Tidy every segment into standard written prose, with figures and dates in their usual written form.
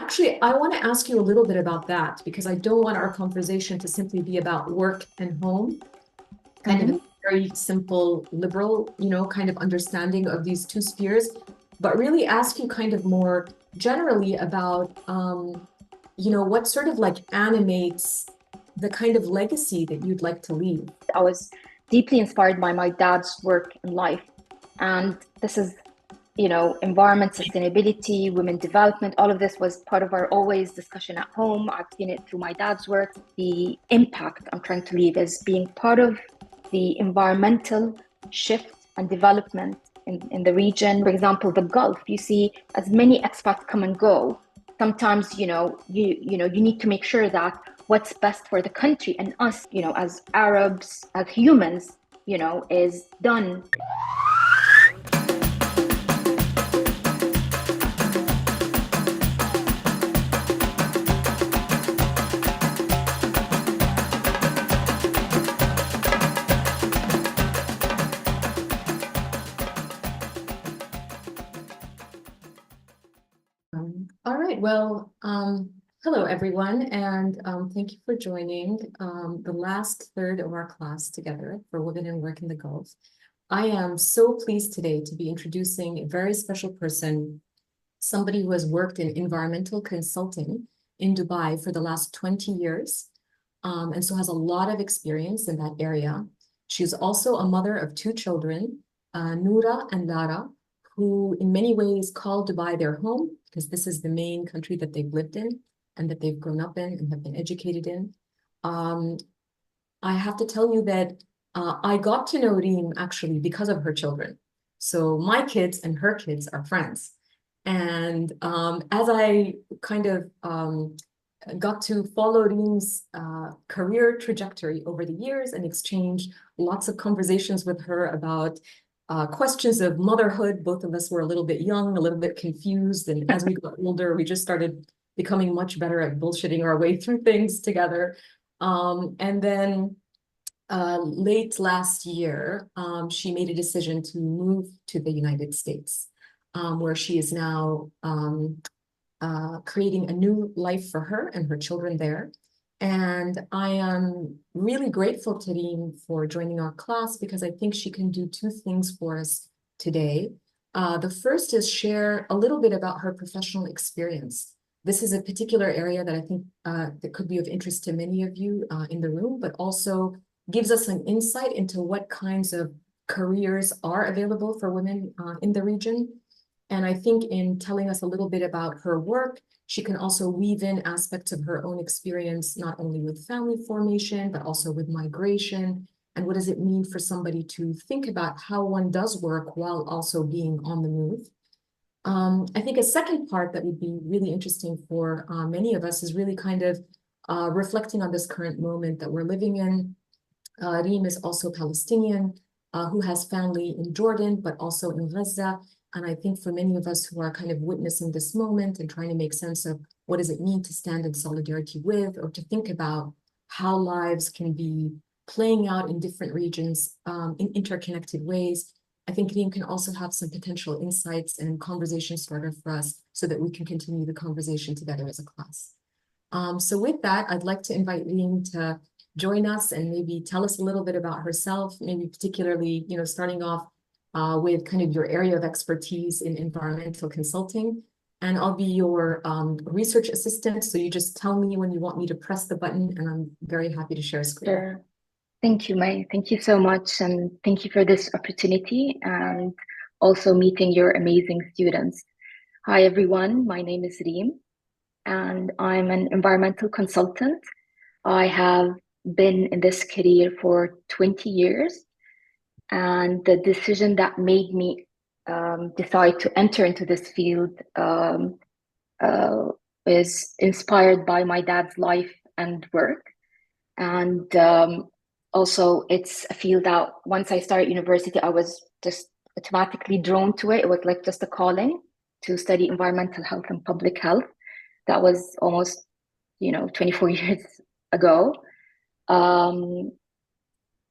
Actually, I want to ask you a little bit about that because I don't want our conversation to simply be about work and home, kind of a Mhm. very simple liberal, kind of understanding of these two spheres, but really ask you kind of more generally about, what sort of like animates the kind of legacy that you'd like to leave. I was deeply inspired by my dad's work in life. And this is, environment, sustainability, women development, all of this was part of our always discussion at home. I've seen it through my dad's work. The impact I'm trying to leave is being part of the environmental shift and development in the region. For example, the Gulf, you see as many expats come and go. Sometimes, you need to make sure that what's best for the country and us, as Arabs, as humans, is done. All right, well, hello everyone, and thank you for joining the last third of our class together for Women in Work in the Gulf. I am so pleased today to be introducing a very special person, somebody who has worked in environmental consulting in Dubai for the last 20 years, and so has a lot of experience in that area. She's also a mother of two children, Noura and Lara, who in many ways call Dubai their home because this is the main country that they've lived in and that they've grown up in and have been educated in. Um, I have to tell you that I got to know Reem actually because of her children. So my kids and her kids are friends. And as I kind of got to follow Reem's career trajectory over the years and exchange lots of conversations with her about questions of motherhood. Both of us were a little bit young, a little bit confused. And as we got older, we just started becoming much better at bullshitting our way through things together. And then late last year, she made a decision to move to the United States, where she is now creating a new life for her and her children there. And I am really grateful to Reem for joining our class because I think she can do two things for us today. The first is share a little bit about her professional experience. This is a particular area that I think that could be of interest to many of you in the room, but also gives us an insight into what kinds of careers are available for women in the region. And I think in telling us a little bit about her work, she can also weave in aspects of her own experience, not only with family formation, but also with migration. And what does it mean for somebody to think about how one does work while also being on the move? I think a second part that would be really interesting for many of us is really kind of reflecting on this current moment that we're living in. Reem is also Palestinian, who has family in Jordan, but also in Gaza. And I think for many of us who are kind of witnessing this moment and trying to make sense of what does it mean to stand in solidarity with, or to think about how lives can be playing out in different regions in interconnected ways, I think Reem can also have some potential insights and conversation starter for us so that we can continue the conversation together as a class. So with that, I'd like to invite Reem to join us and maybe tell us a little bit about herself, maybe particularly, starting off with kind of your area of expertise in environmental consulting. And I'll be your research assistant. So you just tell me when you want me to press the button, and I'm very happy to share a screen. Sure. Thank you, May. Thank you so much. And thank you for this opportunity and also meeting your amazing students. Hi, everyone. My name is Reem, and I'm an environmental consultant. I have been in this career for 20 years. And the decision that made me decide to enter into this field uh, is inspired by my dad's life and work. And also, it's a field that once I started university, I was just automatically drawn to it. It was like just a calling to study environmental health and public health. That was almost, 24 years ago. Um,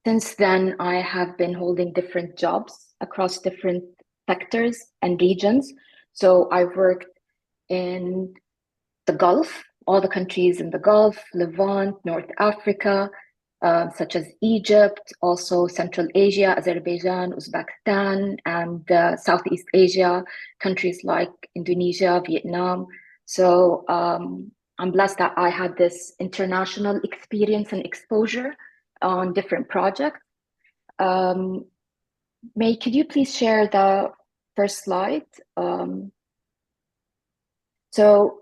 since then, I have been holding different jobs across different sectors and regions. So I've worked in the Gulf, all the countries in the Gulf, Levant, North Africa, such as Egypt, also Central Asia, Azerbaijan, Uzbekistan, and Southeast Asia, countries like Indonesia, Vietnam. So I'm blessed that I had this international experience and exposure on different projects. May, could you please share the first slide? So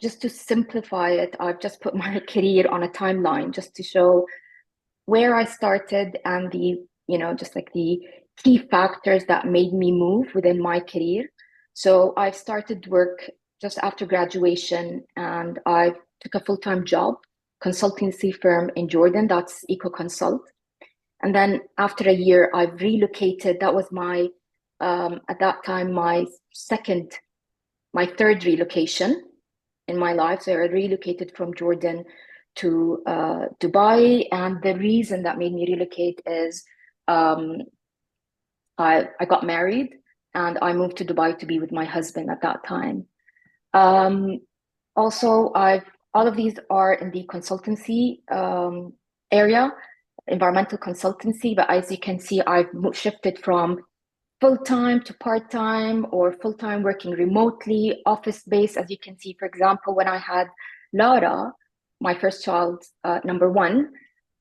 just to simplify it, I've just put my career on a timeline just to show where I started and the, just like the key factors that made me move within my career. So I started work just after graduation, and I took a full-time job, consultancy firm in Jordan, that's EcoConsult. And then after a year, I've relocated. That was my, at that time, my third relocation in my life. So I relocated from Jordan to Dubai. And the reason that made me relocate is I got married and I moved to Dubai to be with my husband at that time. Also, all of these are in the consultancy area, environmental consultancy. But as you can see, I've shifted from full-time to part-time or full-time working remotely, office-based. As you can see, for example, when I had Lara, my first child, number one,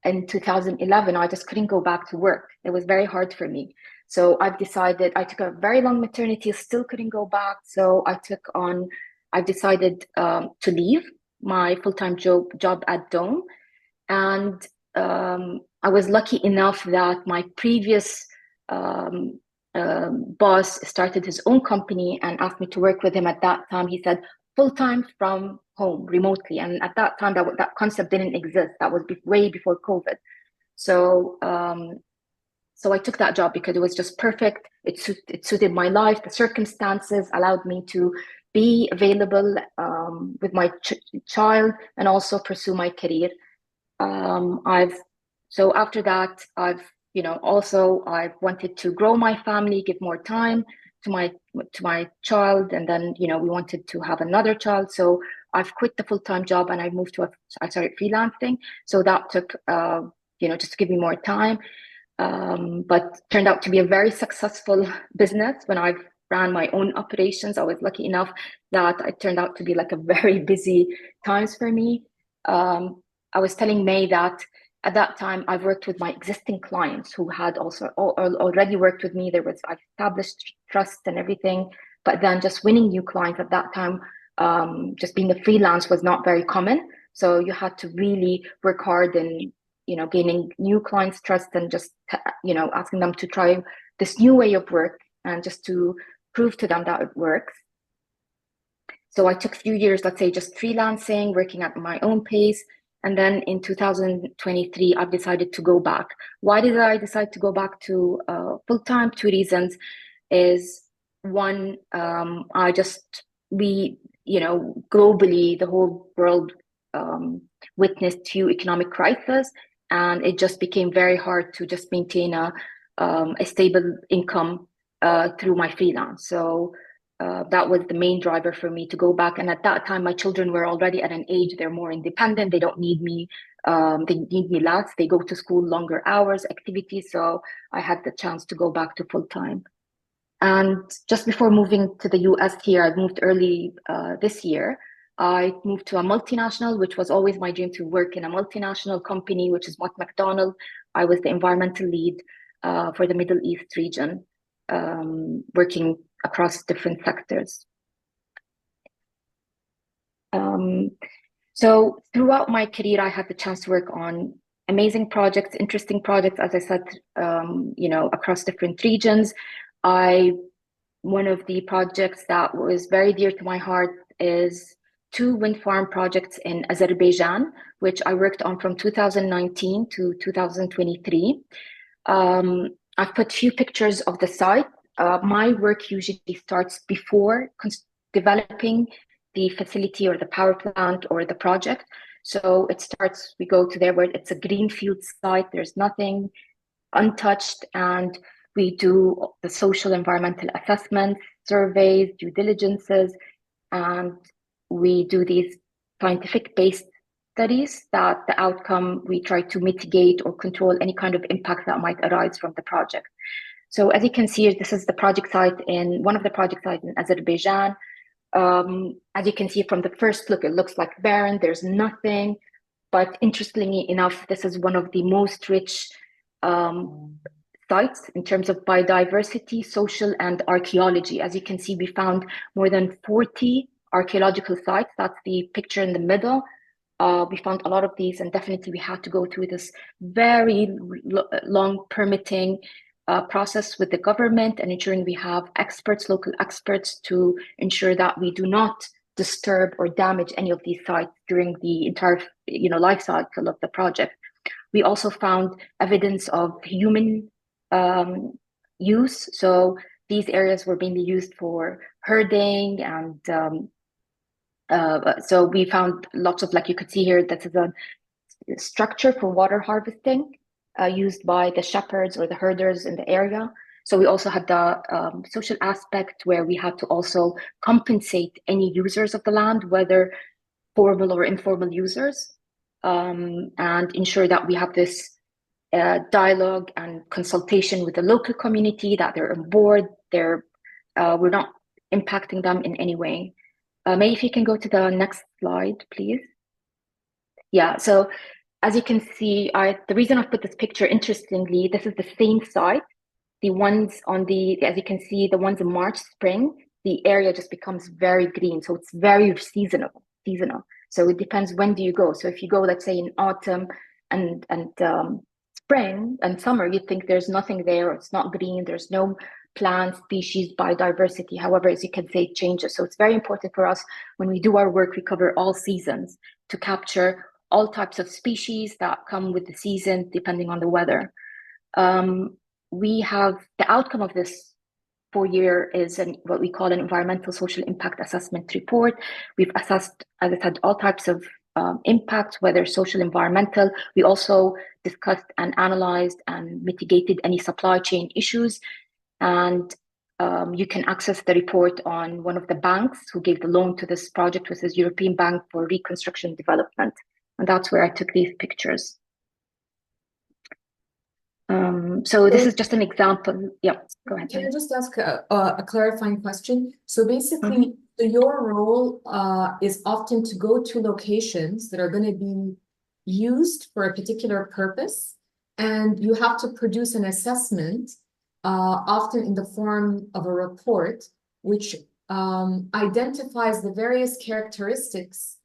in 2011, I just couldn't go back to work. It was very hard for me. So I took a very long maternity, still couldn't go back. So I decided to leave my full-time job at Dome. And I was lucky enough that my previous boss started his own company and asked me to work with him. At that time, he said full-time from home, remotely. And at that time, that concept didn't exist. That was way before COVID. So I took that job because it was just perfect. It suited my life. The circumstances allowed me to be available with my child and also pursue my career. So after that, I wanted to grow my family, give more time to my child, and then we wanted to have another child. So I've quit the full-time job and I started freelancing. So that took just to give me more time, but turned out to be a very successful business. When I ran my own operations, I was lucky enough that it turned out to be like a very busy times for me. I was telling May that at that time, I've worked with my existing clients who had also already worked with me. I established trust and everything, but then just winning new clients at that time, just being a freelance was not very common. So you had to really work hard in, gaining new clients' trust and just, asking them to try this new way of work and just to prove to them that it works. So I took a few years, let's say, just freelancing, working at my own pace. And then in 2023, I've decided to go back. Why did I decide to go back to full-time? Two reasons is one, globally, the whole world witnessed huge economic crisis, and it just became very hard to just maintain a stable income through my freelance. So that was the main driver for me to go back. And at that time, my children were already at an age, they're more independent. They don't need me. They need me less. They go to school longer hours, activities. So I had the chance to go back to full time. And just before moving to the US here, I moved early this year. I moved to a multinational, which was always my dream to work in a multinational company, which is Mott McDonald. I was the environmental lead for the Middle East region, working across different sectors. So throughout my career, I had the chance to work on amazing projects, interesting projects, as I said, across different regions. One of the projects that was very dear to my heart is 2 wind farm projects in Azerbaijan, which I worked on from 2019 to 2023. I've put few pictures of the site. My work usually starts before developing the facility or the power plant or the project. So we go to there where it's a greenfield site, there's nothing untouched, and we do the social environmental assessments, surveys, due diligences, and we do these scientific-based studies that the outcome, we try to mitigate or control any kind of impact that might arise from the project. So as you can see, this is the project site in one of the project sites in Azerbaijan. As you can see from the first look, it looks like barren, there's nothing. But interestingly enough, this is one of the most rich sites in terms of biodiversity, social, and archaeology. As you can see, we found more than 40 archaeological sites. That's the picture in the middle. We found a lot of these, and definitely we had to go through this very long permitting process with the government and ensuring we have experts, local experts, to ensure that we do not disturb or damage any of these sites during the entire life cycle of the project. We also found evidence of human use. So these areas were being used for herding, and so we found lots of, like you could see here, this is a structure for water harvesting used by the shepherds or the herders in the area. So we also had the social aspect where we had to also compensate any users of the land, whether formal or informal users, and ensure that we have this dialogue and consultation with the local community, that they're on board, we're not impacting them in any way. May, if you can go to the next slide, please. Yeah, so as you can see, the reason I put this picture, interestingly, this is the same site. The ones on as you can see, the ones in March, spring, the area just becomes very green. So it's very seasonal. So it depends, when do you go? So if you go, let's say in autumn and spring and summer, you think there's nothing there, or it's not green, there's no plant species, biodiversity. However, as you can say, it changes. So it's very important for us, when we do our work, we cover all seasons to capture all types of species that come with the season, depending on the weather. We have the outcome of this 4-year is what we call an environmental social impact assessment report. We've assessed, as I said, all types of impacts, whether social, environmental. We also discussed and analyzed and mitigated any supply chain issues. And you can access the report on one of the banks who gave the loan to this project, which is European Bank for Reconstruction and Development. And that's where I took these pictures. So this is just an example. Yeah, go ahead. Can I just ask a clarifying question? So basically, your role is often to go to locations that are going to be used for a particular purpose, and you have to produce an assessment, often in the form of a report, which identifies the various characteristics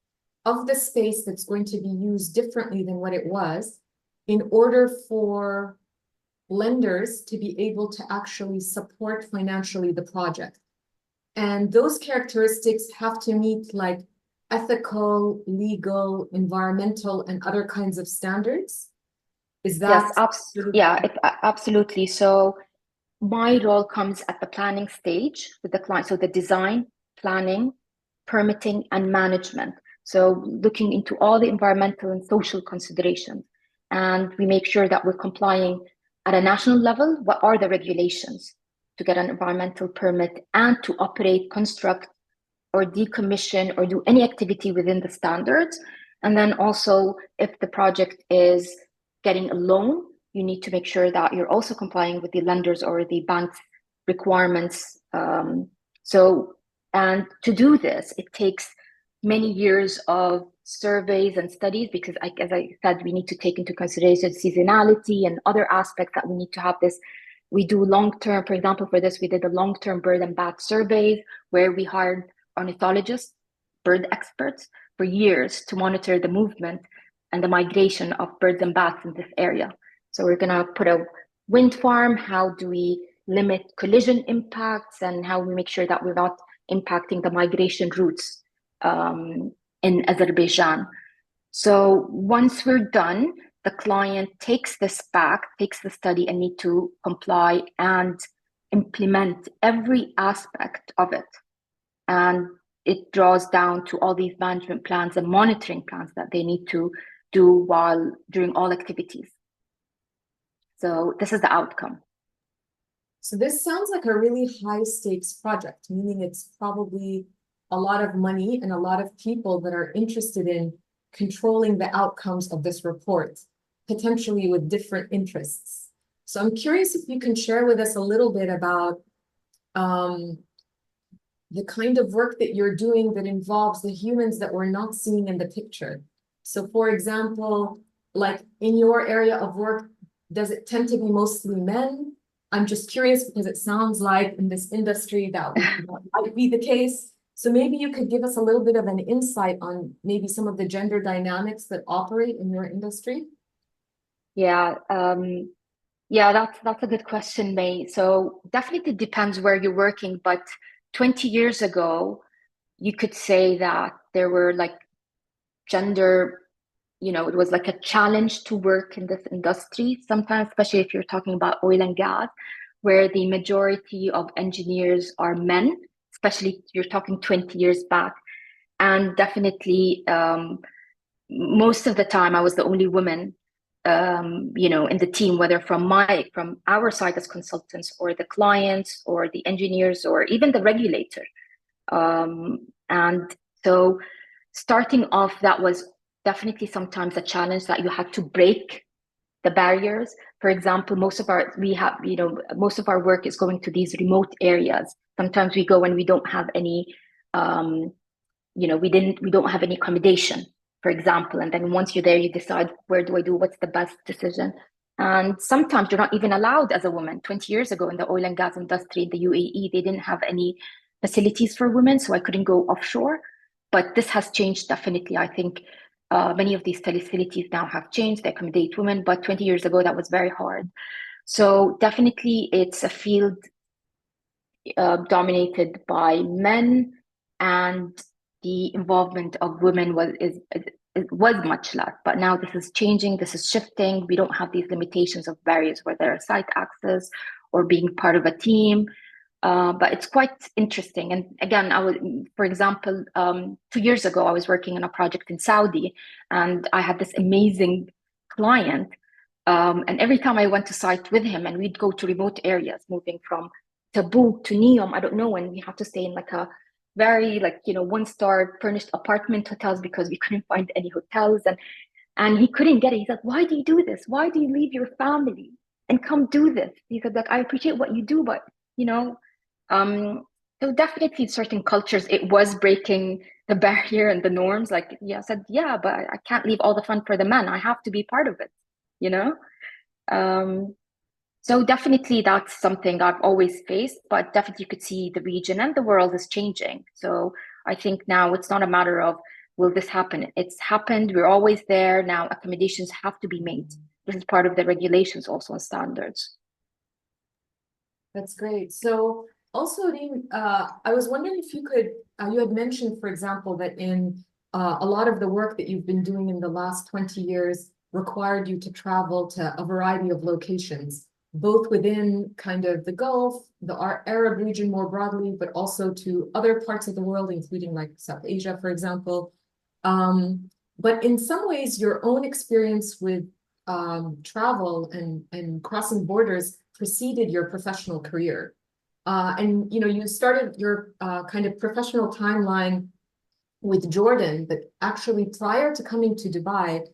of the space that's going to be used differently than what it was, in order for lenders to be able to actually support financially the project. And those characteristics have to meet like ethical, legal, environmental, and other kinds of standards. Is that? Yes, absolutely. So my role comes at the planning stage with the client. So the design, planning, permitting, and management. So looking into all the environmental and social considerations. And we make sure that we're complying at a national level. What are the regulations to get an environmental permit and to operate, construct, or decommission, or do any activity within the standards? And then also, if the project is getting a loan, you need to make sure that you're also complying with the lenders or the bank's requirements. And to do this, it takes many years of surveys and studies, because as I said, we need to take into consideration seasonality and other aspects that we need to have this. We do long-term, for example, for this, we did a long-term bird and bat surveys where we hired ornithologists, bird experts for years to monitor the movement and the migration of birds and bats in this area. So we're going to put a wind farm. How do we limit collision impacts, and how we make sure that we're not impacting the migration routes in Azerbaijan? So once we're done, the client takes this back, takes the study, and need to comply and implement every aspect of it. And it draws down to all these management plans and monitoring plans that they need to do during all activities. So this is the outcome. So this sounds like a really high stakes project, meaning it's probably a lot of money and a lot of people that are interested in controlling the outcomes of this report, potentially with different interests. So I'm curious if you can share with us a little bit about the kind of work that you're doing that involves the humans that we're not seeing in the picture. So for example, like in your area of work, does it tend to be mostly men? I'm just curious because it sounds like in this industry that might be the case. So maybe you could give us a little bit of an insight on maybe some of the gender dynamics that operate in your industry. Yeah, that's a good question, May. So definitely depends where you're working, but 20 years ago, you could say that there were like gender, it was like a challenge to work in this industry, sometimes, especially if you're talking about oil and gas, where the majority of engineers are men, especially if you're talking 20 years back. And definitely, most of the time, I was the only woman, in the team, whether from our side as consultants, or the clients, or the engineers, or even the regulator. And so starting off, that was definitely sometimes a challenge that you had to break the barriers. For example, most of our work is going to these remote areas. Sometimes we go and we don't have any, we don't have any accommodation, for example. And then once you're there, you decide, what's the best decision? And sometimes you're not even allowed as a woman. 20 years ago in the oil and gas industry in the UAE, they didn't have any facilities for women, so I couldn't go offshore. But this has changed definitely. I think many of these facilities now have changed, they accommodate women, but 20 years ago, that was very hard. So definitely it's a field dominated by men, and the involvement of women was much less. But now this is changing, this is shifting. We don't have these limitations of barriers where there are site access or being part of a team. But it's quite interesting. And again, for example, 2 years ago, I was working on a project in Saudi, and I had this amazing client. And every time I went to site with him, and we'd go to remote areas, moving from Tabuk to Neom, I don't know, and we have to stay in like a very one-star furnished apartment hotels because we couldn't find any hotels, and he couldn't get it. He's like, "Why do you do this? Why do you leave your family and come do this?" He said, "Like, I appreciate what you do, but so definitely certain cultures, it was breaking the barrier and the norms. Like, yeah, I said, yeah, but I can't leave all the fun for the men. I have to be part of it, you know? So definitely that's something I've always faced, but definitely you could see the region and the world is changing. So I think now it's not a matter of, will this happen? It's happened. We're always there. Now accommodations have to be made. This is part of the regulations also and standards. That's great. So also, Reem, I was wondering if you could, you had mentioned, for example, that in a lot of the work that you've been doing in the last 20 years required you to travel to a variety of locations, both within kind of the Gulf, the Arab region more broadly, but also to other parts of the world, including like South Asia, for example. But in some ways, your own experience with travel and crossing borders preceded your professional career. And you started your kind of professional timeline with Jordan, but actually prior to coming to Dubai,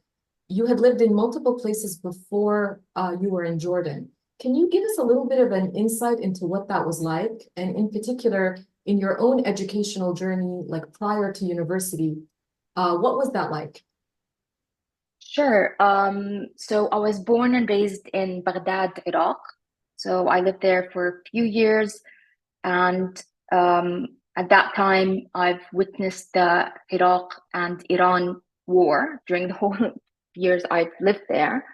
you had lived in multiple places before you were in Jordan. Can you give us a little bit of an insight into what that was like? And in particular, in your own educational journey, like prior to university, what was that like? Sure. So I was born and raised in Baghdad, Iraq. So I lived there for a few years. And at that time, I've witnessed the Iraq and Iran war during the whole years I've lived there.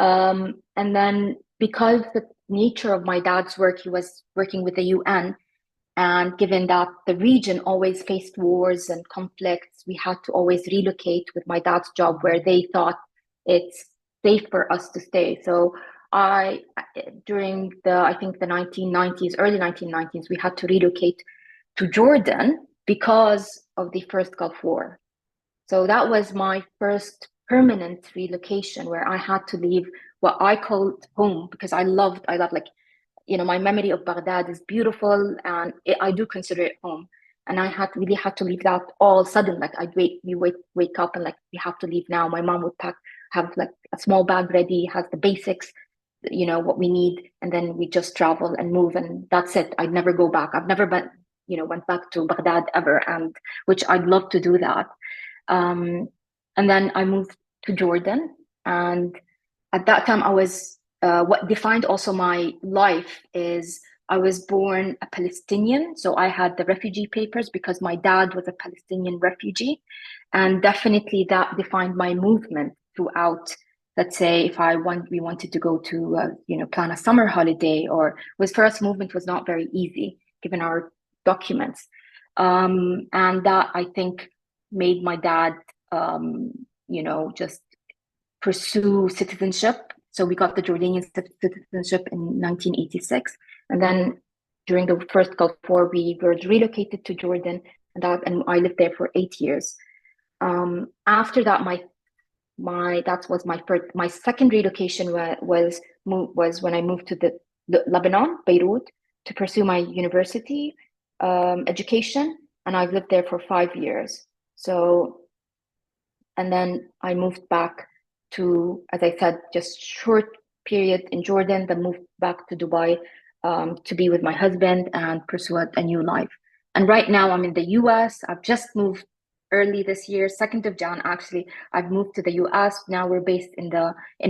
And then because the nature of my dad's work, he was working with the UN, and given that the region always faced wars and conflicts, we had to always relocate with my dad's job where they thought it's safe for us to stay. So during I think the 1990s, early 1990s, we had to relocate to Jordan because of the first Gulf War. So that was my first permanent relocation where I had to leave what I called home, because I love like, my memory of Baghdad is beautiful, and I do consider it home. And I really had to leave that all sudden. Like wake up and like, we have to leave now. My mom would have like a small bag ready, has the basics, what we need, and then we just travel and move, and that's it. I'd never go back. I've never been, went back to Baghdad ever, and which I'd love to do that. And then I moved to Jordan, and at that time I was what defined also my life is I was born a Palestinian, so I had the refugee papers because my dad was a Palestinian refugee, and definitely that defined my movement throughout. Let's say if we wanted to go to plan a summer holiday, or was first movement was not very easy given our documents, and that I think made my dad just pursue citizenship. So we got the Jordanian citizenship in 1986, and then during the first Gulf War, we were relocated to Jordan, and I lived there for 8 years. After that, that was my second relocation was when I moved to the Lebanon, Beirut, to pursue my university education, and I've lived there for 5 years. So, and then I moved back to, as I said, just short period in Jordan, then moved back to Dubai to be with my husband and pursue a new life. And right now I'm in the US. I've just moved early this year, 2nd of Jan, actually. I've moved to the US. Now we're based in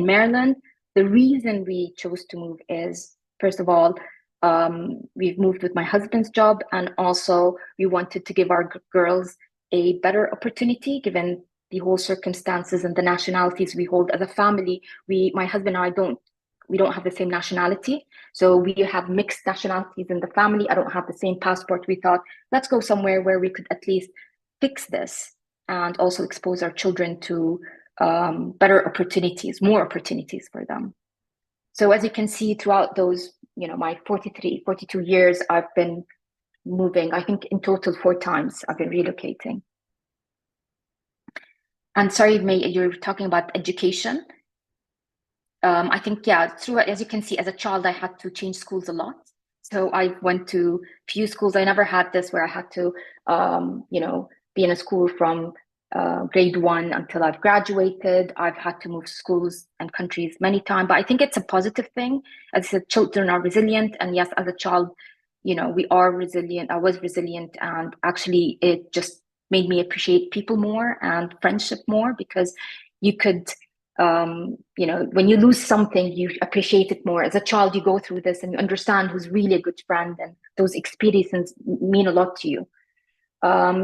Maryland. The reason we chose to move is, first of all, we've moved with my husband's job, and also we wanted to give our girls a better opportunity given the whole circumstances and the nationalities we hold as a family. My husband and I we don't have the same nationality. So we have mixed nationalities in the family. I don't have the same passport. We thought, let's go somewhere where we could at least fix this and also expose our children to better opportunities, more opportunities for them. So as you can see throughout those, my 42 years, I've been moving, I think in total 4 times I've been relocating. And sorry, May, you're talking about education. I think, yeah, as you can see, as a child, I had to change schools a lot. So I went to few schools. I never had this where I had to, be in a school from grade 1 until I've graduated. I've had to move schools and countries many times, but I think it's a positive thing. As I said, children are resilient. And yes, as a child, we are resilient. I was resilient, and actually it just made me appreciate people more and friendship more, because you could, when you lose something, you appreciate it more. As a child, you go through this and you understand who's really a good friend, and those experiences mean a lot to you.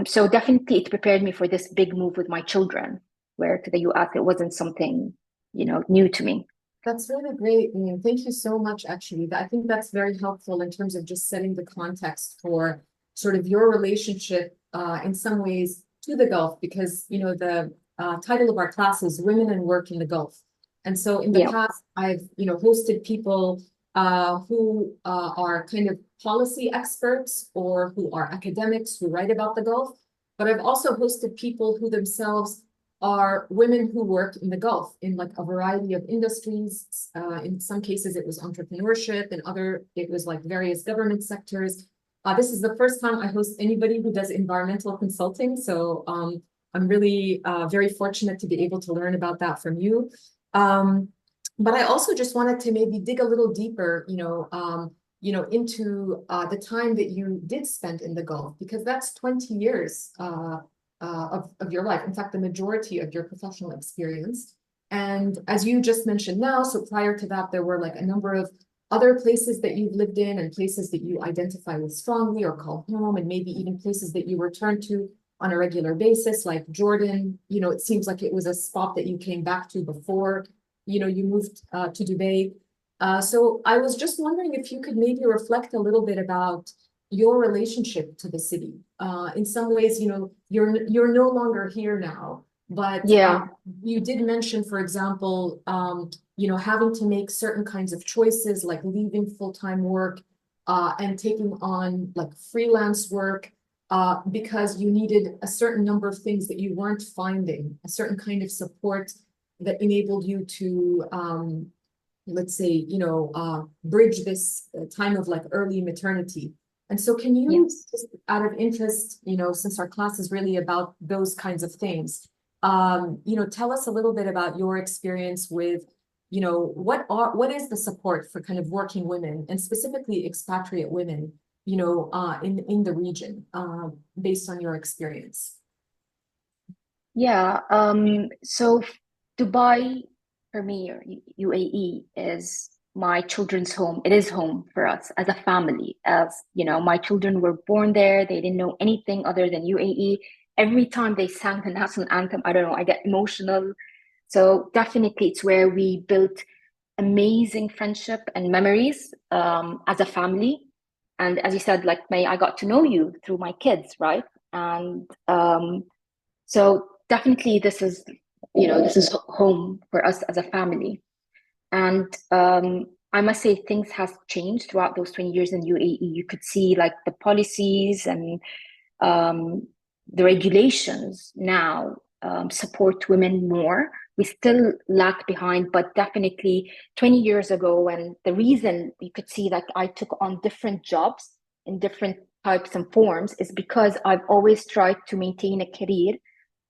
So definitely it prepared me for this big move with my children, where to the US, it wasn't something, new to me. That's really great. Thank you so much, actually. I think that's very helpful in terms of just setting the context for sort of your relationship in some ways to the Gulf, because, the title of our class is Women and Work in the Gulf. And so in the past, I've, hosted people who are kind of policy experts or who are academics who write about the Gulf. But I've also hosted people who themselves are women who work in the Gulf in like a variety of industries. In some cases, it was entrepreneurship, and it was like various government sectors. This is the first time I host anybody who does environmental consulting. So I'm really very fortunate to be able to learn about that from you. But I also just wanted to maybe dig a little deeper, into the time that you did spend in the Gulf, because that's 20 years of your life. In fact, the majority of your professional experience. And as you just mentioned now, so prior to that, there were like a number of other places that you've lived in, and places that you identify with strongly or call home, and maybe even places that you return to on a regular basis, like Jordan. It seems like it was a spot that you came back to before, you moved to Dubai. So I was just wondering if you could maybe reflect a little bit about your relationship to the city. In some ways, you're no longer here now, but you did mention, for example, having to make certain kinds of choices, like leaving full-time work and taking on like freelance work because you needed a certain number of things that you weren't finding, a certain kind of support that enabled you to, let's say, bridge this time of like early maternity. And so can you, Yes. just out of interest, since our class is really about those kinds of things, tell us a little bit about your experience with, what is the support for kind of working women and specifically expatriate women, in the region, based on your experience? Yeah. So Dubai for me, or UAE, is my children's home. It is home for us as a family. As you know, my children were born there. They didn't know anything other than UAE. Every time they sang the national anthem, I don't know, I get emotional. So definitely, it's where we built amazing friendship and memories as a family. And as you said, like May, I got to know you through my kids, right? And so definitely this is home for us as a family. And I must say things have changed throughout those 20 years in UAE. You could see like the policies and um, the regulations now support women more. We still lag behind, but definitely 20 years ago, and the reason you could see that I took on different jobs in different types and forms is because I've always tried to maintain a career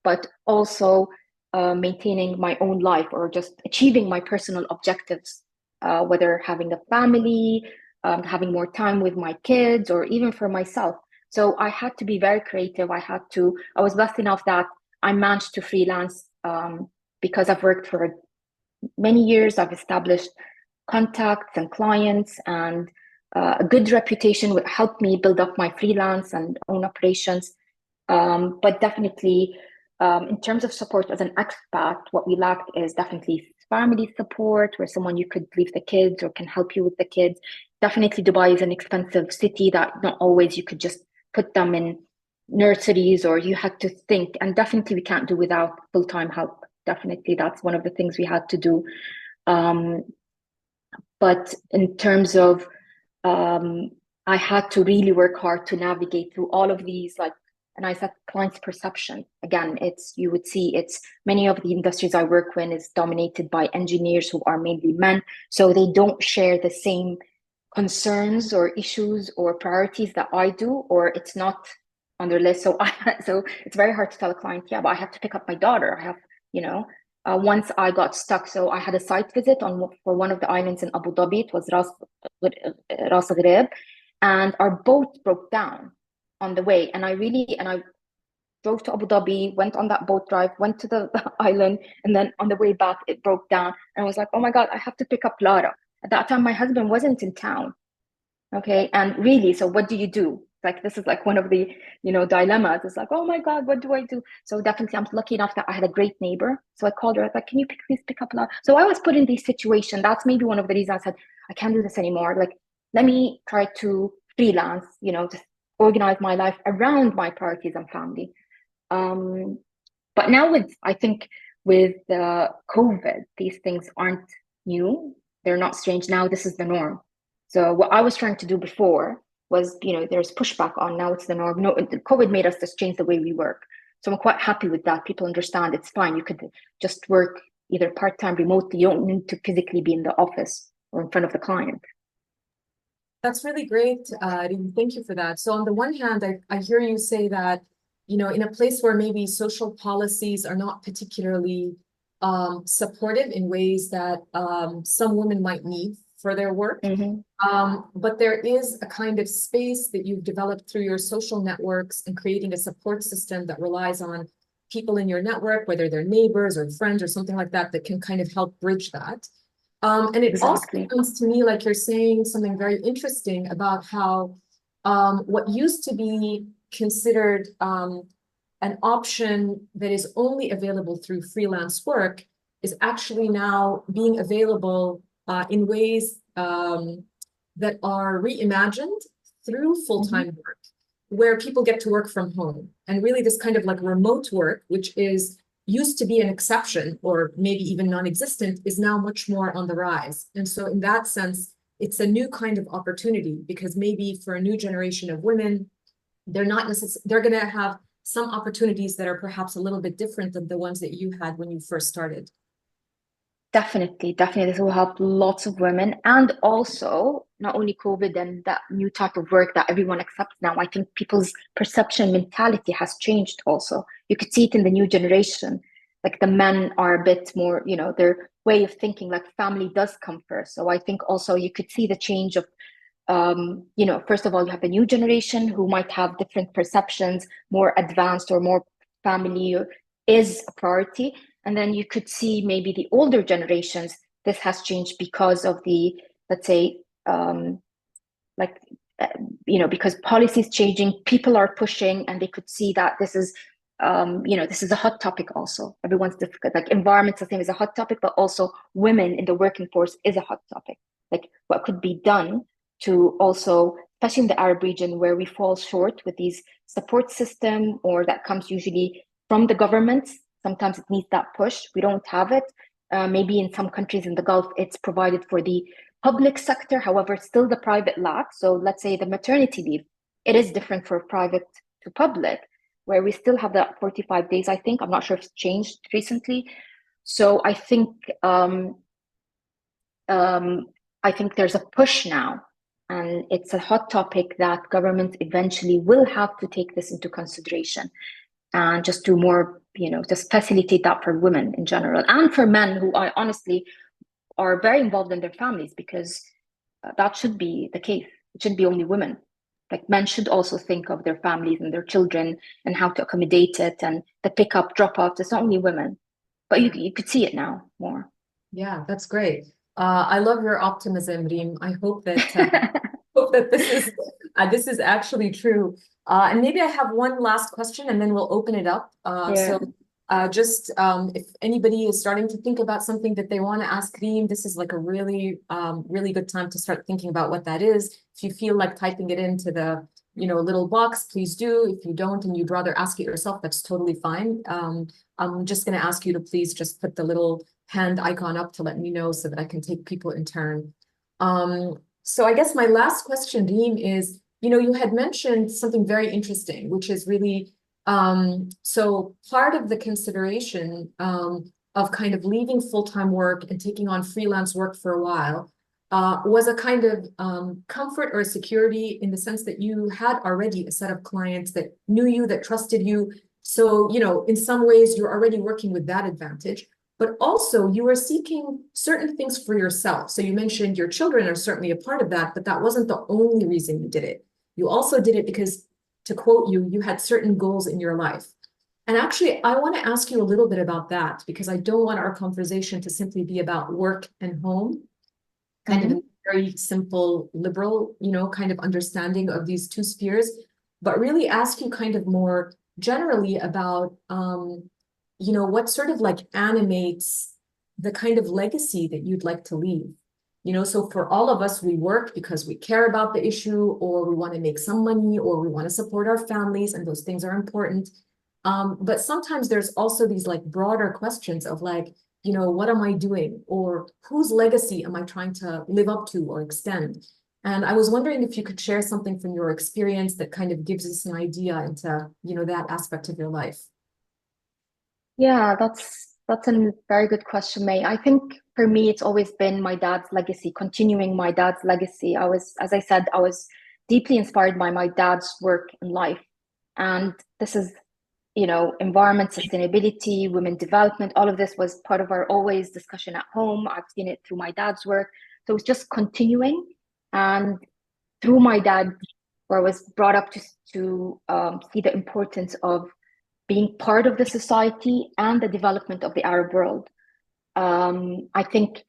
but also maintaining my own life or just achieving my personal objectives, whether having a family, having more time with my kids, or even for myself. So I had to be very creative. I was blessed enough that I managed to freelance because I've worked for many years. I've established contacts and clients, and a good reputation would help me build up my freelance and own operations. But definitely, in terms of support as an expat, what we lacked is definitely family support, where someone you could leave the kids or can help you with the kids. Definitely, Dubai is an expensive city that not always you could just put them in nurseries or you had to think. And definitely, we can't do without full-time help. Definitely, that's one of the things we had to do. Um, but in terms of, I had to really work hard to navigate through all of these, like, and I said client's perception. Again, you would see it's many of the industries I work in is dominated by engineers who are mainly men. So they don't share the same concerns or issues or priorities that I do, or it's not on their list. So it's very hard to tell a client, yeah, but I have to pick up my daughter. I have, you know, once I got stuck. So I had a site visit for one of the islands in Abu Dhabi. It was Ras Ghrib, and our boat broke down on the way. And I drove to Abu Dhabi, went on that boat drive, went to the island, and then on the way back, it broke down. And I was like, oh my God, I have to pick up Lara. At that time, my husband wasn't in town. Okay. And really, so what do you do? Like, this is like one of the, dilemmas. It's like, oh my God, what do I do? So definitely, I'm lucky enough that I had a great neighbor. So I called her. I was like, can you please pick up Lara? So I was put in this situation. That's maybe one of the reasons I said, I can't do this anymore. Like, let me try to freelance, just organize my life around my priorities and family. But now I think with COVID, these things aren't new. They're not strange. Now this is the norm. So what I was trying to do before was, there's pushback on now it's the norm. No, COVID made us just change the way we work. So I'm quite happy with that. People understand it's fine. You could just work either part-time remotely. You don't need to physically be in the office or in front of the client. That's really great. Thank you for that. So on the one hand, I hear you say that, in a place where maybe social policies are not particularly supportive in ways that some women might need for their work. Mm-hmm. But there is a kind of space that you've developed through your social networks and creating a support system that relies on people in your network, whether they're neighbors or friends or something like that, that can kind of help bridge that. And it also Exactly. sounds to me like you're saying something very interesting about how what used to be considered an option that is only available through freelance work is actually now being available in ways that are reimagined through full-time Mm-hmm. work, where people get to work from home. And really this kind of like remote work, which used to be an exception or maybe even non-existent, is now much more on the rise. And so in that sense, it's a new kind of opportunity because maybe for a new generation of women, they're going to have some opportunities that are perhaps a little bit different than the ones that you had when you first started. Definitely, definitely. This will help lots of women. And also, not only COVID and that new type of work that everyone accepts now, I think people's perception mentality has changed also. You could see it in the new generation. Like the men are a bit more, their way of thinking, like family does come first. So I think also you could see the change of, first of all, you have the new generation who might have different perceptions, more advanced or more family is a priority. And then you could see maybe the older generations, this has changed because of the, let's say, like, because policy is changing, people are pushing, and they could see that this is, this is a hot topic also. Everyone's difficult, like environment sustainability is a hot topic, but also women in the working force is a hot topic. Like what could be done to also, especially in the Arab region where we fall short with these support system, or that comes usually from the governments. Sometimes it needs that push. We don't have it. Maybe in some countries in the Gulf, it's provided for the public sector. However, still the private lack. So let's say the maternity leave, it is different for private to public, where we still have that 45 days, I think. I'm not sure if it's changed recently. So I think there's a push now, and it's a hot topic that government eventually will have to take this into consideration and just do more, just facilitate that for women in general and for men who I honestly are very involved in their families, because that should be the case. It shouldn't be only women. Like men should also think of their families and their children and how to accommodate it, and the pick up, drop off. It's not only women, but you could see it now more. Yeah, that's great. I love your optimism, Reem. I hope that hope that this is actually true. And maybe I have one last question, and then we'll open it up. Yeah. Just if anybody is starting to think about something that they want to ask Reem, this is like a really good time to start thinking about what that is. If you feel like typing it into the little box, please do. If you don't and you'd rather ask it yourself, that's totally fine. I'm just going to ask you to please just put the little hand icon up to let me know so that I can take people in turn. So I guess my last question, Reem, is, you had mentioned something very interesting, which is really, so part of the consideration of kind of leaving full-time work and taking on freelance work for a while was a kind of comfort or security, in the sense that you had already a set of clients that knew you, that trusted you. So, in some ways, you're already working with that advantage. But also you are seeking certain things for yourself. So you mentioned your children are certainly a part of that, but that wasn't the only reason you did it. You also did it because, to quote you, you had certain goals in your life. And actually, I want to ask you a little bit about that, because I don't want our conversation to simply be about work and home, kind of a very simple liberal, kind of understanding of these two spheres, but really ask you kind of more generally about what sort of like animates the kind of legacy that you'd like to leave. So for all of us, we work because we care about the issue, or we want to make some money, or we want to support our families, and those things are important. But sometimes there's also these like broader questions of like, what am I doing? Or whose legacy am I trying to live up to or extend? And I was wondering if you could share something from your experience that kind of gives us an idea into, that aspect of your life. Yeah, that's a very good question, May. I think for me, it's always been my dad's legacy, continuing my dad's legacy. As I said, I was deeply inspired by my dad's work in life. And this is, environment, sustainability, women development, all of this was part of our always discussion at home. I've seen it through my dad's work. So it's just continuing. And through my dad, where I was brought up to see the importance of being part of the society and the development of the Arab world. I think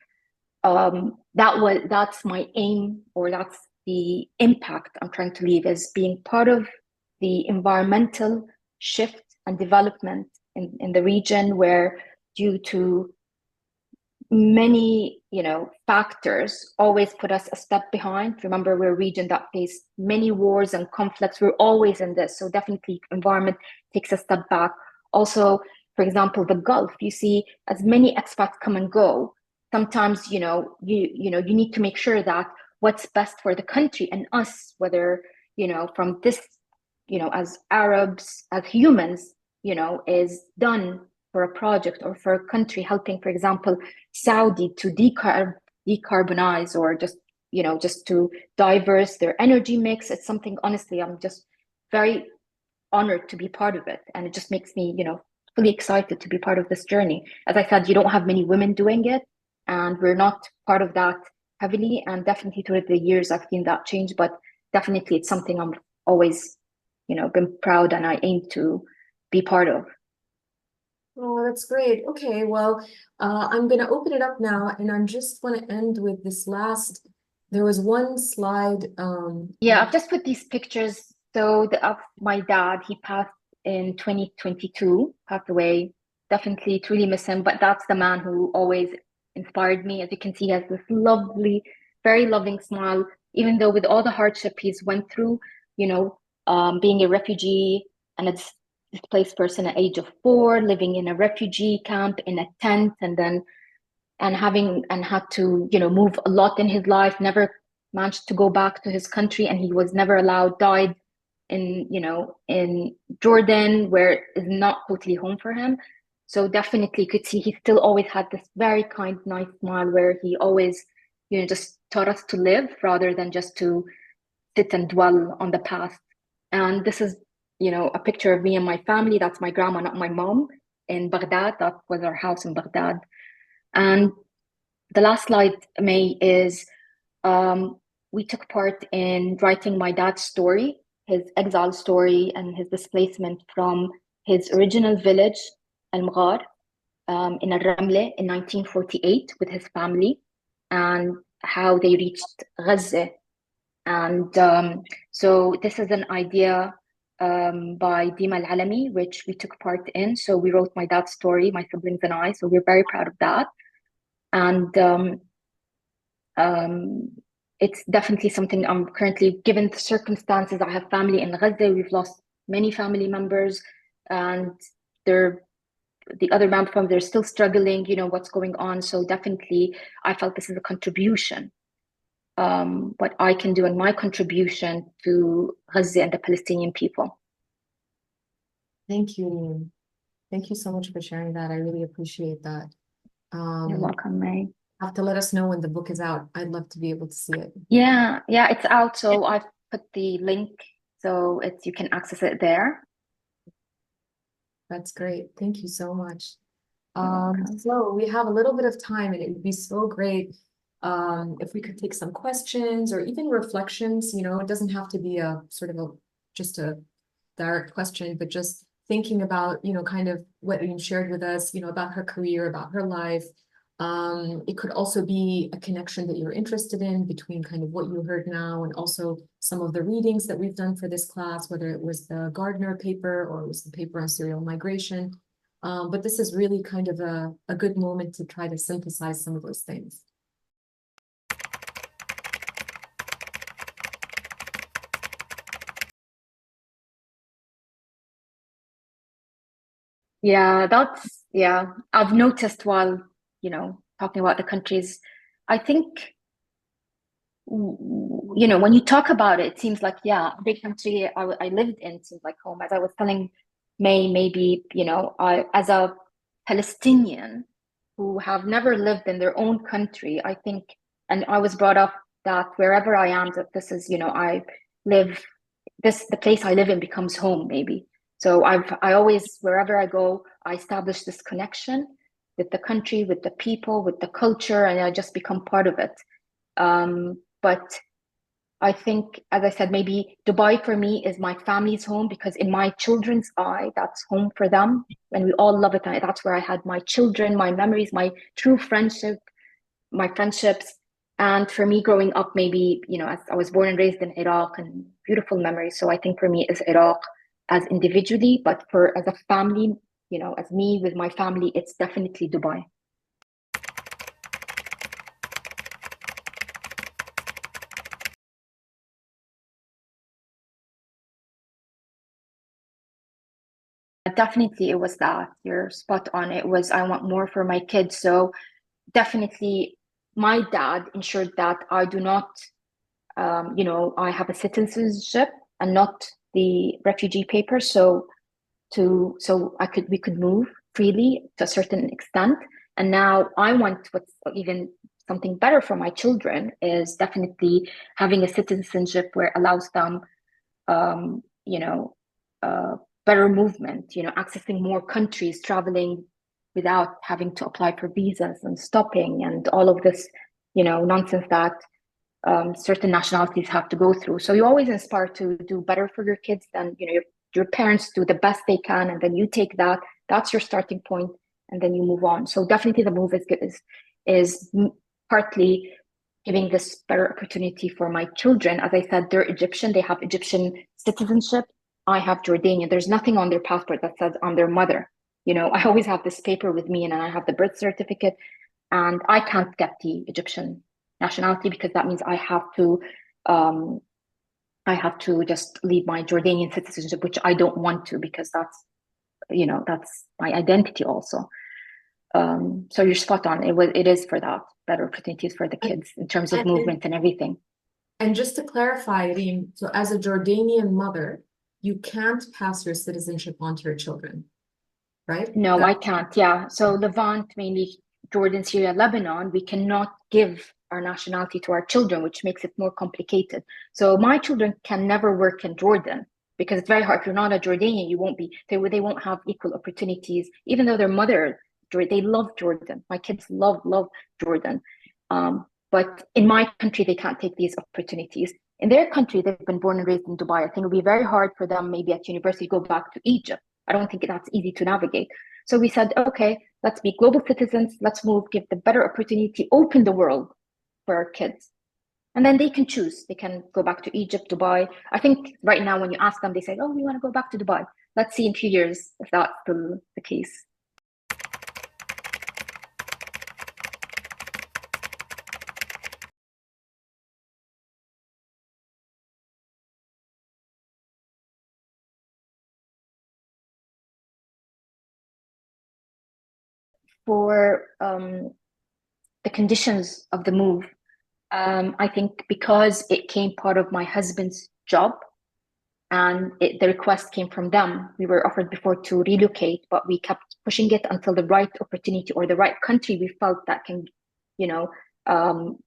that's my aim, or that's the impact I'm trying to leave, is being part of the environmental shift and development in the region, where due to many factors always put us a step behind. Remember, we're a region that faced many wars and conflicts. We're always in this, so definitely environment takes a step back. Also, for example, the Gulf, you see as many expats come and go. Sometimes you need to make sure that what's best for the country and us, whether from this, as Arabs, as humans, is done for a project or for a country, helping, for example, Saudi to decarbonize, or just, just to diverse their energy mix. It's something, honestly, I'm just very honored to be part of it. And it just makes me, fully excited to be part of this journey. As I said, you don't have many women doing it, and we're not part of that heavily. And definitely through the years, I've seen that change, but definitely it's something I'm always, been proud and I aim to be part of. Oh, that's great. Okay, well, I'm going to open it up now, and I'm just going to end with this last. There was one slide. Yeah, I've just put these pictures. So of my dad, he passed in 2022, passed away. Definitely, truly miss him. But that's the man who always inspired me. As you can see, he has this lovely, very loving smile. Even though with all the hardship he's went through, being a refugee and a displaced person at age of 4, living in a refugee camp in a tent, and then had to move a lot in his life, never managed to go back to his country, and he was never allowed, died in Jordan, where is not totally home for him. So definitely could see he still always had this very kind, nice smile, where he always just taught us to live rather than just to sit and dwell on the past. And this is a picture of me and my family. That's my grandma, not my mom, in Baghdad. That was our house in Baghdad. And the last slide, May, is we took part in writing my dad's story, his exile story, and his displacement from his original village, Al-Mghar, in Al-Ramle in 1948 with his family, and how they reached Gaza. And so this is an idea by Dima Al-Alami, which we took part in. So we wrote my dad's story, my siblings and I. So we're very proud of that. And it's definitely something I'm currently, given the circumstances, I have family in Gaza. We've lost many family members, and the other members, they're still struggling, what's going on. So definitely I felt this is a contribution, what I can do, and my contribution to Gaza and the Palestinian people. Thank you. Thank you so much for sharing that. I really appreciate that. You're welcome, May. Have to let us know when the book is out. I'd love to be able to see it. Yeah, it's out. So I've put the link, so you can access it there. That's great. Thank you so much. So we have a little bit of time, and it would be so great if we could take some questions or even reflections. It doesn't have to be a sort of just a direct question, but just thinking about, kind of what you shared with us, about her career, about her life. It could also be a connection that you're interested in between kind of what you heard now and also some of the readings that we've done for this class, whether it was the Gardner paper or it was the paper on serial migration. But this is really kind of a good moment to try to synthesize some of those things. Yeah, I've noticed while, talking about the countries, I think, when you talk about it, it seems like, yeah, a big country I lived in seems like home. As I was telling May, maybe, as a Palestinian who have never lived in their own country, I think, and I was brought up that wherever I am, that this is, I live, the place I live in becomes home, maybe. So I always, wherever I go, I establish this connection with the country, with the people, with the culture, and I just become part of it. But I think, as I said, maybe Dubai for me is my family's home, because in my children's eye, that's home for them. And we all love it. And that's where I had my children, my memories, my true friendship, my friendships. And for me, growing up, maybe, as I was born and raised in Iraq, and beautiful memories. So I think for me it's Iraq as individually, but as a family, as me with my family, it's definitely Dubai. Definitely, it was that. You're spot on. It was, I want more for my kids. So definitely, my dad ensured that I do not, I have a citizenship and not the refugee paper. So we could move. freely to a certain extent. And now I want what's even something better for my children is definitely having a citizenship where it allows them, you know, better movement, you know, accessing more countries, traveling without having to apply for visas and stopping and all of this, you know, nonsense that certain nationalities have to go through. So you always inspire to do better for your kids than, you know, your parents do the best they can, and then you take that. That's your starting point, and then you move on. So definitely the move is partly giving this better opportunity for my children. As I said, they're Egyptian. They have Egyptian citizenship. I have Jordanian. There's nothing on their passport that says I'm their mother. You know, I always have this paper with me, and I have the birth certificate, and I can't get the Egyptian nationality because that means um, I have to just leave my Jordanian citizenship, which I don't want to because that's, you know, that's my identity also. So you're spot on. It is for that, better opportunities for the kids in terms of movement and everything. And just to clarify, Reem, so as a Jordanian mother, you can't pass your citizenship on to your children, right? No, I can't. Yeah. So Levant, mainly Jordan, Syria, Lebanon, we cannot give our nationality to our children, which makes it more complicated. So my children can never work in Jordan because it's very hard. If you're not a Jordanian, you won't be, they won't have equal opportunities, even though their mother, they love Jordan. My kids love Jordan. But in my country, they can't take these opportunities. In their country, they've been born and raised in Dubai. I think it'll be very hard for them, maybe at university, to go back to Egypt. I don't think that's easy to navigate. So we said, okay, let's be global citizens. Let's move, give the better opportunity, open the world for our kids. And then they can choose. They can go back to Egypt, Dubai. I think right now, when you ask them, they say, oh, we want to go back to Dubai. Let's see in a few years if that's still the case. For the conditions of the move, I think because it came part of my husband's job and the request came from them, we were offered before to relocate, but we kept pushing it until the right opportunity or the right country we felt that can, you know,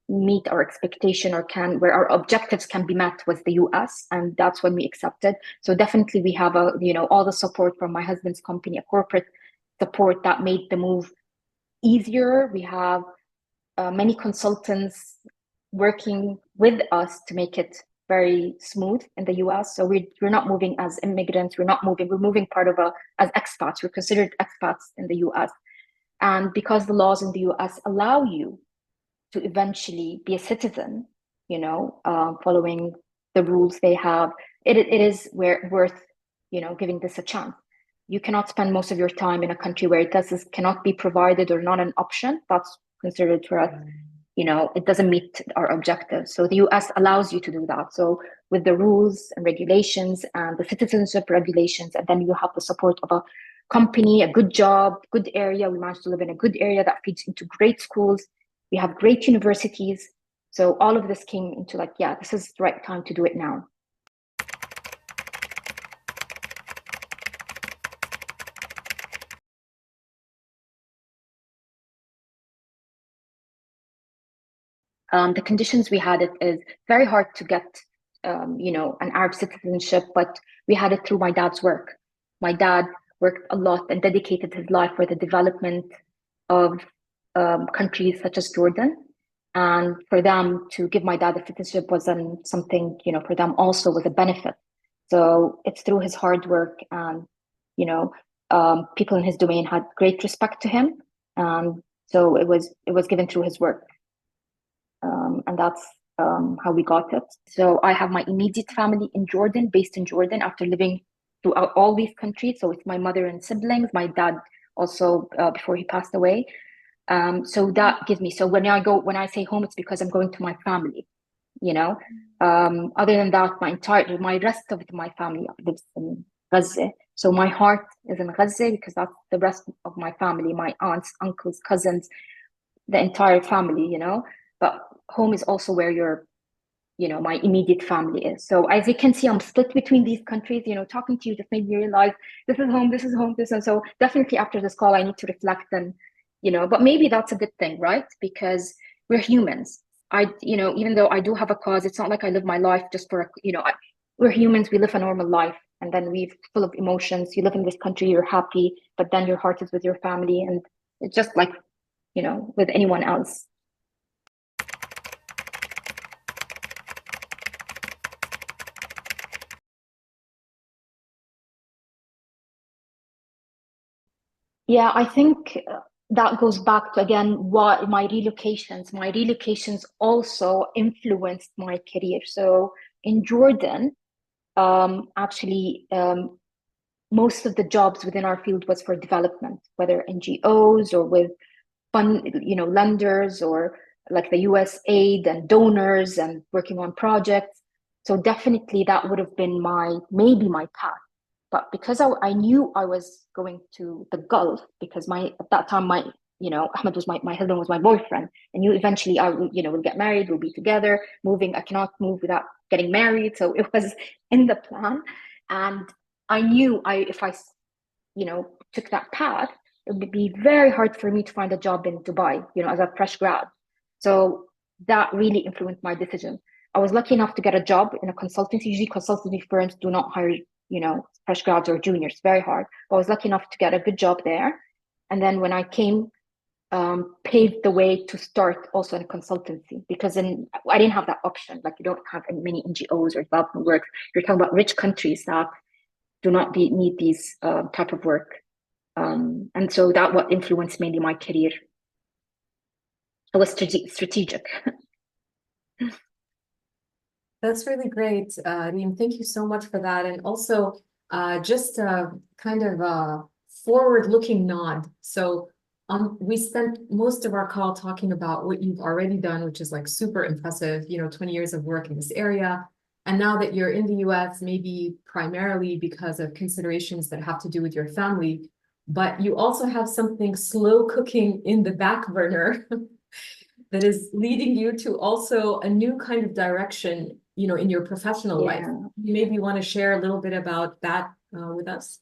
meet our expectation or can where our objectives can be met was the US, and that's when we accepted. So definitely we have all the support from my husband's company, a corporate support that made the move easier. We have many consultants working with us to make it very smooth in the US. So we're not moving as immigrants. We're moving as expats. We're considered expats in the US. And because the laws in the US allow you to eventually be a citizen, following the rules they have, it is worth, giving this a chance. You cannot spend most of your time in a country where this cannot be provided or not an option. That's considered for us, it doesn't meet our objectives. So the US allows you to do that. So with the rules and regulations and the citizenship regulations, and then you have the support of a company, a good job, good area. We managed to live in a good area that feeds into great schools. We have great universities. So all of this came into this is the right time to do it now. The conditions we had, it is very hard to get, an Arab citizenship, but we had it through my dad's work. My dad worked a lot and dedicated his life for the development of countries such as Jordan. And for them to give my dad a citizenship was something, for them also was a benefit. So it's through his hard work, and, people in his domain had great respect to him. So it was given through his work. And that's how we got it. So I have my immediate family in Jordan, based in Jordan, after living throughout all these countries. So it's my mother and siblings, my dad also before he passed away. So that gives me, so when I say home, it's because I'm going to my family, Other than that, my rest of my family lives in Gaza. So my heart is in Gaza because that's the rest of my family, my aunts, uncles, cousins, the entire family, But home is also where your my immediate family is. So as you can see, I'm split between these countries. Talking to you just made me realize this is home, this is home, this. And so definitely after this call, I need to reflect and, but maybe that's a good thing, right? Because we're humans. Even though I do have a cause, it's not like I live my life just for, we're humans, we live a normal life. And then we're full of emotions. You live in this country, you're happy, but then your heart is with your family. And it's just like, with anyone else. Yeah, I think that goes back to, again, what my relocations also influenced my career. So in Jordan, actually, most of the jobs within our field was for development, whether NGOs or with lenders, or like the US aid and donors and working on projects. So definitely that would have been maybe my path. But because I knew I was going to the Gulf, because at that time Ahmed was my husband, was my boyfriend, and knew eventually I will get married, we'll be together. I cannot move without getting married, so it was in the plan. And I knew if I took that path, it would be very hard for me to find a job in Dubai, as a fresh grad. So that really influenced my decision. I was lucky enough to get a job in a consultancy. Usually consultancy firms do not hire, fresh grads or juniors, very hard. But I was lucky enough to get a good job there. And then when I came, paved the way to start also in a consultancy, because I didn't have that option. Like, you don't have many NGOs or development work. You're talking about rich countries that do not need these type of work. And so that what influenced mainly my career. It was strategic. That's really great, Reem. Thank you so much for that. And also, just a kind of a forward-looking nod. So, we spent most of our call talking about what you've already done, which is like super impressive. 20 years of work in this area, and now that you're in the U.S., maybe primarily because of considerations that have to do with your family, but you also have something slow cooking in the back burner that is leading you to also a new kind of direction, in your professional life. You maybe want to share a little bit about that with us?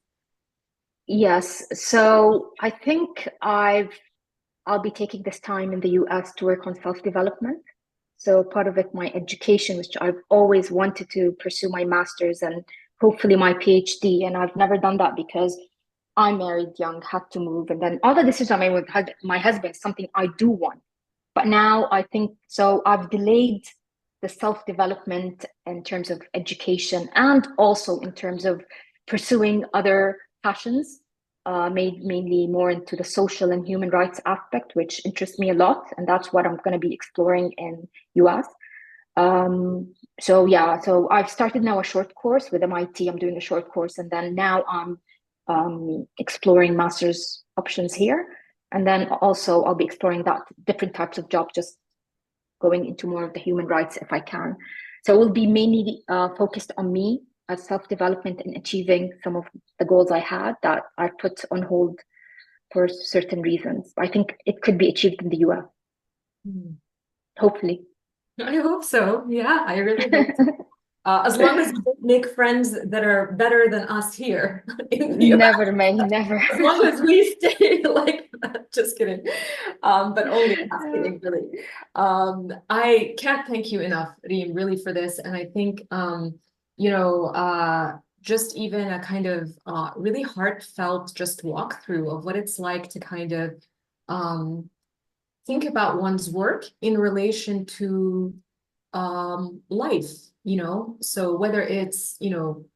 Yes. So I think I'll be taking this time in the US to work on self-development. So part of it, my education, which I've always wanted to pursue my master's and hopefully my PhD. And I've never done that because I married young, had to move. And then all the decisions I made with my husband is something I do want. But now I think, so I've delayed the self-development in terms of education and also in terms of pursuing other passions, mainly more into the social and human rights aspect, which interests me a lot. And that's what I'm going to be exploring in US. So yeah, so I've started now a short course with MIT. I'm doing a short course, and then now I'm exploring master's options here. And then also I'll be exploring that different types of jobs, just going into more of the human rights if I can. So it will be mainly focused on me as self-development and achieving some of the goals I had that I put on hold for certain reasons. I think it could be achieved in the US. Hopefully. I hope so. Yeah, I really hope so. As long as we don't make friends that are better than us here in the US. Never, May, never. As long as we stay like that. Just kidding. But only kidding, really. I can't thank you enough, Reem, really, for this. And I think, just even a kind of really heartfelt just walkthrough of what it's like to kind of think about one's work in relation to life, so whether it's,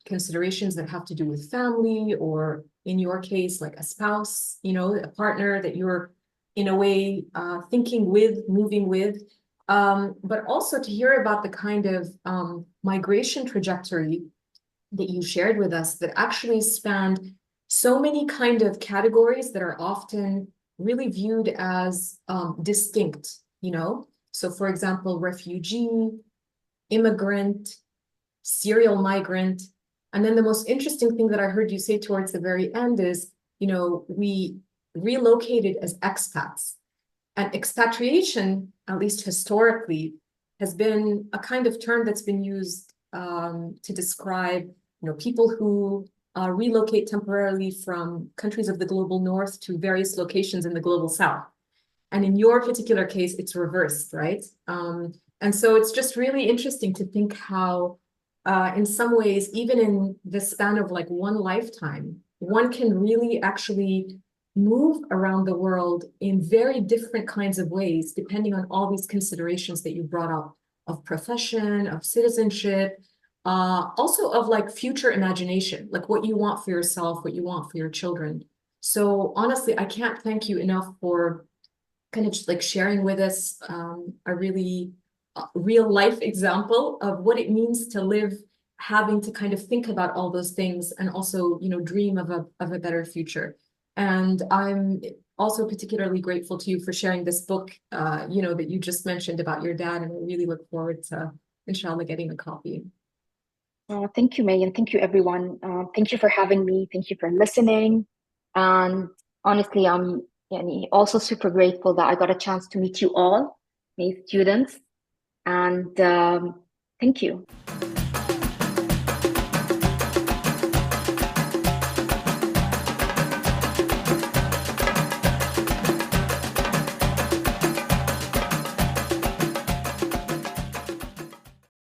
considerations that have to do with family, or in your case, like a spouse, a partner that you're in a way thinking with, moving with, but also to hear about the kind of migration trajectory that you shared with us that actually spanned so many kind of categories that are often really viewed as distinct, So for example, refugee, immigrant, serial migrant. And then the most interesting thing that I heard you say towards the very end is, we relocated as expats. And expatriation, at least historically, has been a kind of term that's been used to describe, people who relocate temporarily from countries of the global north to various locations in the global south. And in your particular case, it's reversed, right? And so it's just really interesting to think how, in some ways, even in the span of like one lifetime, one can really actually move around the world in very different kinds of ways, depending on all these considerations that you brought up of profession, of citizenship, also of like future imagination, like what you want for yourself, what you want for your children. So honestly, I can't thank you enough for kind of just like sharing with us a really real life example of what it means to live having to kind of think about all those things and also, dream of a better future. And I'm also particularly grateful to you for sharing this book, that you just mentioned about your dad, and I really look forward to, inshallah, getting a copy. Thank you, May, and thank you, everyone. Thank you for having me. Thank you for listening. And honestly, I'm also super grateful that I got a chance to meet you all, May students. And thank you.